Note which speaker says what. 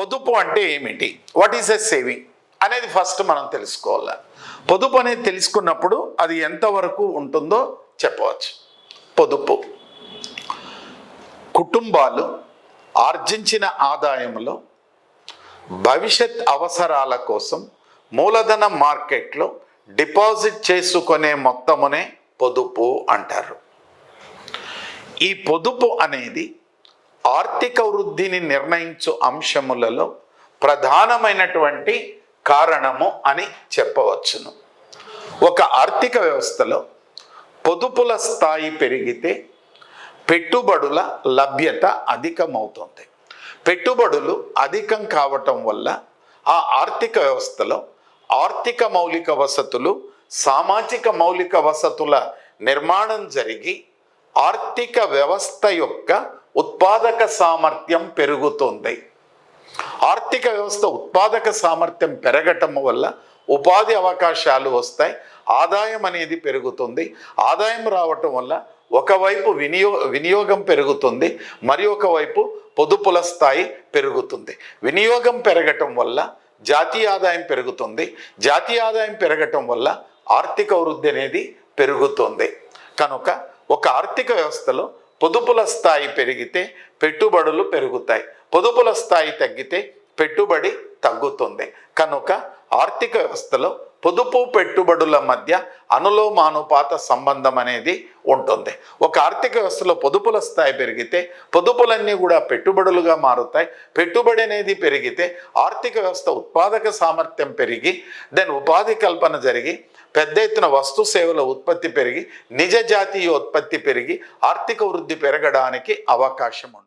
Speaker 1: పొదుపు అంటే ఏమిటి, వాట్ ఈస్ ఎ సేవింగ్ అనేది ఫస్ట్ మనం తెలుసుకోవాలి. పొదుపు అనేది తెలుసుకున్నప్పుడు అది ఎంతవరకు ఉంటుందో చెప్పవచ్చు. పొదుపు కుటుంబాలు ఆర్జించిన ఆదాయంలో భవిష్యత్ అవసరాల కోసం మూలధన మార్కెట్లో డిపాజిట్ చేసుకునే మొత్తమునే పొదుపు అంటారు. ఈ పొదుపు అనేది ఆర్థిక వృద్ధిని నిర్ణయించు అంశములలో ప్రధానమైనటువంటి కారణము అని చెప్పవచ్చును. ఒక ఆర్థిక వ్యవస్థలో పొదుపుల స్థాయి పెరిగితే పెట్టుబడుల లభ్యత అధికమవుతుంది. పెట్టుబడులు అధికం కావటం వల్ల ఆ ఆర్థిక వ్యవస్థలో ఆర్థిక మౌలిక వసతులు, సామాజిక మౌలిక వసతుల నిర్మాణం జరిగి ఆర్థిక వ్యవస్థ యొక్క ఉత్పాదక సామర్థ్యం పెరుగుతుంది. ఆర్థిక వ్యవస్థ ఉత్పాదక సామర్థ్యం పెరగటం వల్ల ఉపాధి అవకాశాలు వస్తాయి, ఆదాయం అనేది పెరుగుతుంది. ఆదాయం రావటం వల్ల ఒకవైపు వినియోగం పెరుగుతుంది, మరి ఒకవైపు పొదుపుల స్థాయి పెరుగుతుంది. వినియోగం పెరగటం వల్ల జాతీయ ఆదాయం పెరుగుతుంది, జాతీయ ఆదాయం పెరగటం వల్ల ఆర్థిక వృద్ధి అనేది పెరుగుతుంది. కనుక ఒక ఆర్థిక వ్యవస్థలో పొదుపుల స్థాయి పెరిగితే పెట్టుబడులు పెరుగుతాయి, పొదుపుల స్థాయి తగ్గితే పెట్టుబడి తగ్గుతుంది. కనుక ఆర్థిక వ్యవస్థలో పొదుపు పెట్టుబడుల మధ్య అనులోమానుపాత సంబంధం అనేది ఉంటుంది. ఒక ఆర్థిక వ్యవస్థలో పొదుపుల స్థాయి పెరిగితే పొదుపులన్నీ కూడా పెట్టుబడులుగా మారుతాయి. పెట్టుబడి అనేది పెరిగితే ఆర్థిక వ్యవస్థ ఉత్పాదక సామర్థ్యం పెరిగి ఉపాధి కల్పన జరిగి పెద్ద ఎత్తున వస్తు సేవల ఉత్పత్తి పెరిగి నిజ జాతీయ ఉత్పత్తి పెరిగి ఆర్థిక వృద్ధి పెరగడానికి అవకాశం ఉంటుంది.